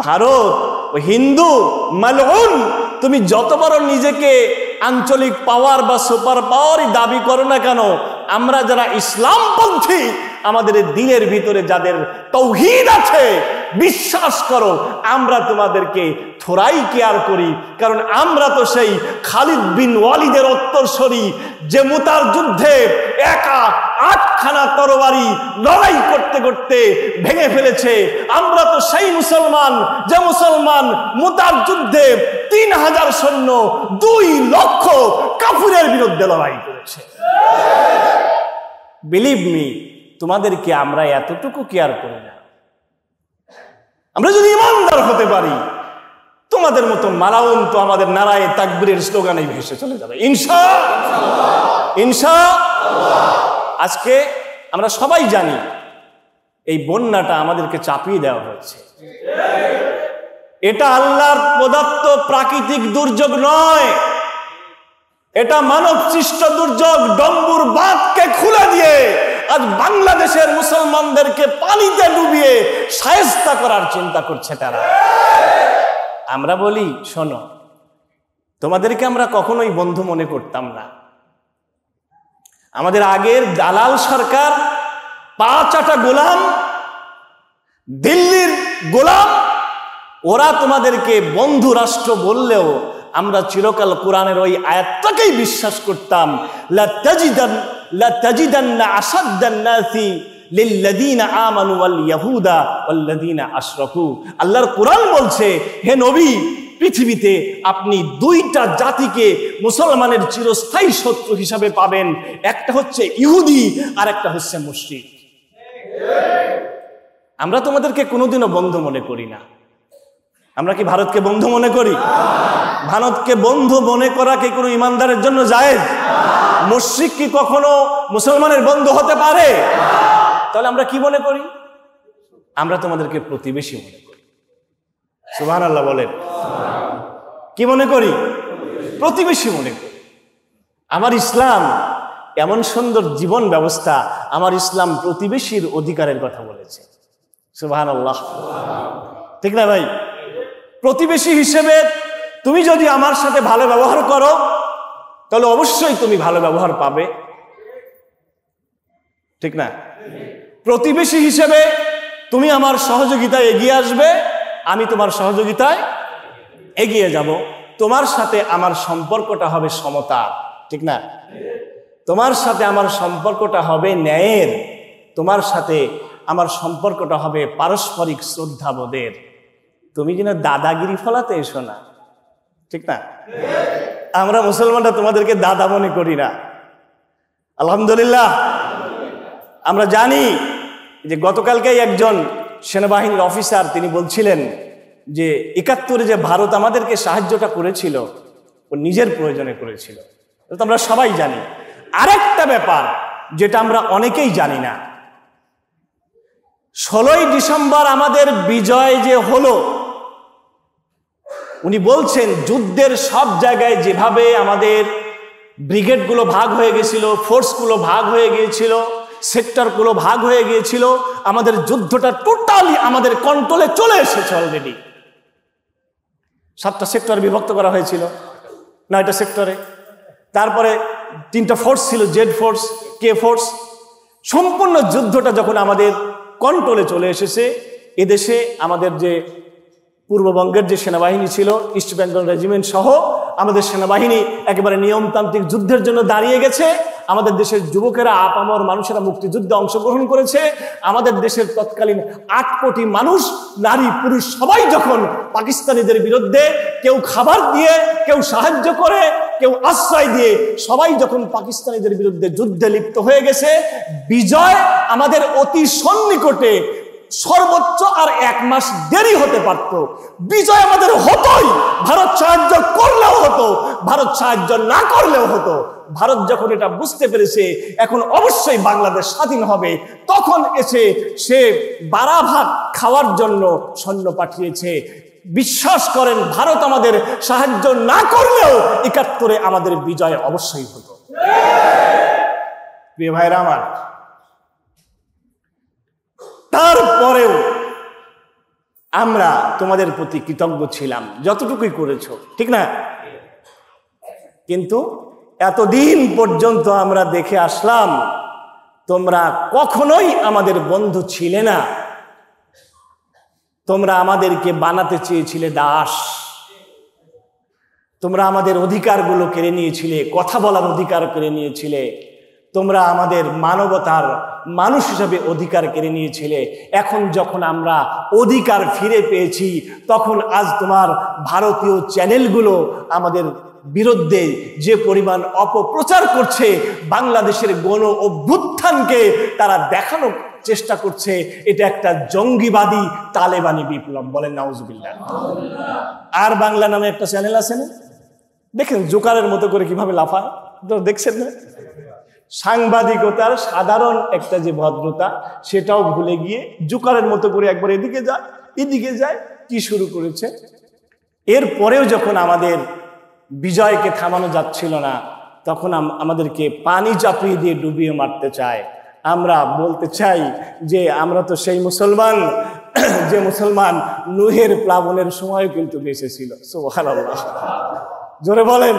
ভারত ও হিন্দু মালউন, তুমি যত বড় নিজেকে আঞ্চলিক পাওয়ার বা সুপার পাওয়ারই দাবি করো না কেন, আমরা যারা ইসলামপন্থী, আমাদের দিনের ভিতরে যাদের তাওহীদ আছে, বিশ্বাস করো আমরা তোমাদেরকে থোড়াই কেয়ার করি। কারণ আমরা তো সেই খালিদ বিন ওয়ালিদের উত্তরসূরি, যে মুতার যুদ্ধে একা 8খানা তরবারি লড়াই করতে করতে ভেঙে ফেলেছে। আমরা তো সেই মুসলমান, যে মুসলমান মুতার যুদ্ধে 3000 সৈন্য 2 লক্ষ কাফিরের বিরুদ্ধে লড়াই করেছে। বিলিভ মি, তোমাদেরকে আমরা এতটুকু কেয়ার করি না। আমরা যদি ইমানদার হতে পারি, তোমাদের মতো মালাউন তো আমাদের নারায়ে তাকবীরের স্লোগানে ভেসে চলে যাবে ইনশাআল্লাহ, ইনশাআল্লাহ। আজকে আমরা সবাই জানি এই বন্যাটা আমাদেরকে চাপিয়ে দেওয়া হয়েছে। এটা আল্লাহর প্রদত্ত প্রাকৃতিক দুর্যোগ নয়, এটা মানব সৃষ্ট দুর্যোগ। ডম্বুর বাঁধকে খুলে দিয়ে আজ বাংলাদেশের মুসলমানদেরকে পানিতে ডুবিয়ে শায়েস্তা করার চিন্তা করছে তারা। আমরা বলি, শোনো, তোমাদেরকে আমরা কখনোই বন্ধু মনে করতাম না। আমাদের আগের দালাল সরকার, 5 গোলাম, দিল্লির গোলাম, ওরা তোমাদেরকে বন্ধু রাষ্ট্র বললেও আমরা চিরকাল কোরআনের ওই আয়াতটাকেই বিশ্বাস করতাম, লা তাজিদান্না আশাদ্দান নাসি লিল্লাযীনা আমানু ওয়াল ইয়াহুদা ওয়াল্লাযীনা আশরাকু। আল্লাহর কোরআন বলছে, হে নবী, পৃথিবীতে আপনি 2টা জাতিকে মুসলমানের চিরস্থায়ী শত্রু হিসাবে পাবেন, একটা হচ্ছে ইহুদি আর একটা হচ্ছে মুশরিক। আমরা তোমাদেরকে কোনোদিনও বন্ধু মনে করি না। আমরা কি ভারতকে বন্ধু মনে করি? ভারতকে বন্ধু মনে করা কি কোনো ইমানদারের জন্য জায়েজ? মুশরিক কি কখনো মুসলমানের বন্ধু হতে পারে? তাহলে আমরা কি মনে করি? আমরা তোমাদেরকে প্রতিবেশী মনে করি। সুবহানাল্লাহ বলেন। কি মনে করি? প্রতিবেশী মনে করি। আমার ইসলাম এমন সুন্দর জীবন ব্যবস্থা, আমার ইসলাম প্রতিবেশীর অধিকারের কথা বলেছে। সুবহানাল্লাহ, ঠিক না ভাই? প্রতিবেশী হিসেবে তুমি যদি আমার সাথে ভালো ব্যবহার করো, তাহলে অবশ্যই তুমি ভালো ব্যবহার পাবে, ঠিক না? প্রতিবেশী হিসেবে তুমি আমার সহযোগিতায় এগিয়ে আসবে, আমি তোমার সহযোগিতায় এগিয়ে যাব। তোমার সাথে আমার সম্পর্কটা হবে সমতা, ঠিক না? তোমার সাথে আমার সম্পর্কটা হবে ন্যায়ের, তোমার সাথে আমার সম্পর্কটা হবে পারস্পরিক শ্রদ্ধাবোধের। তুমি যেন দাদাগিরি ফলাতে এসো না, ঠিক না? আমরা মুসলমানরা তোমাদেরকে দাদা মনে করি না। আলহামদুলিল্লাহ, আমরা জানি যে গতকালকেই একজন সেনাবাহিনীর অফিসার তিনি বলছিলেন যে 71-এ যে ভারত আমাদেরকে সাহায্যটা করেছিল, ও নিজের প্রয়োজনে করেছিল। এটা তো আমরা সবাই জানি। আরেকটা ব্যাপার যেটা আমরা অনেকেই জানি না, 16ই ডিসেম্বর আমাদের বিজয় যে হলো, উনি বলছেন যুদ্ধের সব জায়গায় যেভাবে আমাদের ব্রিগেডগুলো ভাগ হয়ে গেছিল, ফোর্সগুলো ভাগ হয়ে গিয়েছিল, সেক্টরগুলো ভাগ হয়ে গিয়েছিল, আমাদের যুদ্ধটা টোটালি আমাদের কন্ট্রোলে চলে এসেছে অলরেডি। 7টা সেক্টর বিভক্ত করা হয়েছিল, 9টা সেক্টরে। তারপরে 3টা ফোর্স ছিল, জেড ফোর্স, কে ফোর্স। সম্পূর্ণ যুদ্ধটা যখন আমাদের কন্ট্রোলে চলে এসেছে, এদেশে আমাদের যে পূর্ববঙ্গের যে সেনাবাহিনী ছিল, ইস্ট বেঙ্গল রেজিমেন্ট সহ আমাদের সেনাবাহিনী একেবারে নিয়মতান্ত্রিক যুদ্ধের জন্য দাঁড়িয়ে গেছে। আমাদের দেশের যুবকেরা, আপামর মানুষেরা মুক্তিযুদ্ধে অংশগ্রহণ করেছে। আমাদের দেশের তৎকালীন 8 কোটি মানুষ, নারী পুরুষ সবাই যখন পাকিস্তানিদের বিরুদ্ধে, কেউ খাবার দিয়ে, কেউ সাহায্য করে, কেউ আশ্রয় দিয়ে, সবাই যখন পাকিস্তানিদের বিরুদ্ধে যুদ্ধে লিপ্ত হয়ে গেছে, বিজয় আমাদের অতি সন্নিকটে। সর্বোচ্চ আর 1 মাস দেরি হতে পারত, বিজয় আমাদের হতোই। ভারত সাহায্য করলেও হতো, ভারত সাহায্য না করলেও হতো। ভারত যখন এটা বুঝতে পেরেছে এখন অবশ্যই বাংলাদেশ স্বাধীন হবে, তখন এসে সে 12 ভাগ খাওয়ার জন্য সৈন্য পাঠিয়েছে। বিশ্বাস করেন, ভারত আমাদের সাহায্য না করলেও 71-এ আমাদের বিজয় অবশ্যই হতো। প্রিয় ভাইরা আমার, তারপরেও আমরা তোমাদের প্রতি কৃতজ্ঞ ছিলাম, যতটুকুই করেছো, ঠিক না? কিন্তু এতদিন পর্যন্ত আমরা দেখে আসলাম তোমরা কখনোই আমাদের বন্ধু ছিলে না। তোমরা আমাদেরকে বানাতে চেয়েছিলে দাস। তোমরা আমাদের অধিকারগুলো কেড়ে নিয়েছিলে, কথা বলার অধিকার কেড়ে নিয়েছিলে। তোমরা আমাদের মানবতার মানুষ হিসাবে অধিকার কেড়ে নিয়েছিলে। এখন যখন আমরা অধিকার ফিরে পেয়েছি, তখন আজ তোমার ভারতীয় চ্যানেলগুলো আমাদের বিরুদ্ধে যে পরিমাণ অপপ্রচার করছে, বাংলাদেশের গণ অভ্যুত্থানকে তারা দেখানোর চেষ্টা করছে এটা একটা জঙ্গিবাদী তালেবানি বিপ্লব। বলেন নাউজুবিল্লাহ। আর বাংলা নামে একটা চ্যানেল আছে না, দেখেন জোকারের মতো করে কিভাবে লাফায়, দেখছেন না? সাংবাদিকতার সাধারণ একটা যে ভদ্রতা, সেটাও ভুলে গিয়ে জোকারের মতো করে একবার এদিকে যায় এদিকে যায়, কি শুরু করেছে। এরপরেও যখন আমাদের বিজয়কে থামানো যাচ্ছিল না, তখন আমাদেরকে পানি চাপিয়ে দিয়ে ডুবিয়ে মারতে চায়। আমরা বলতে চাই যে আমরা তো সেই মুসলমান যে মুসলমান নূহের প্লাবনের সময় কিন্তু বেঁচে ছিল। সুবহানাল্লাহ, জোরে বলেন।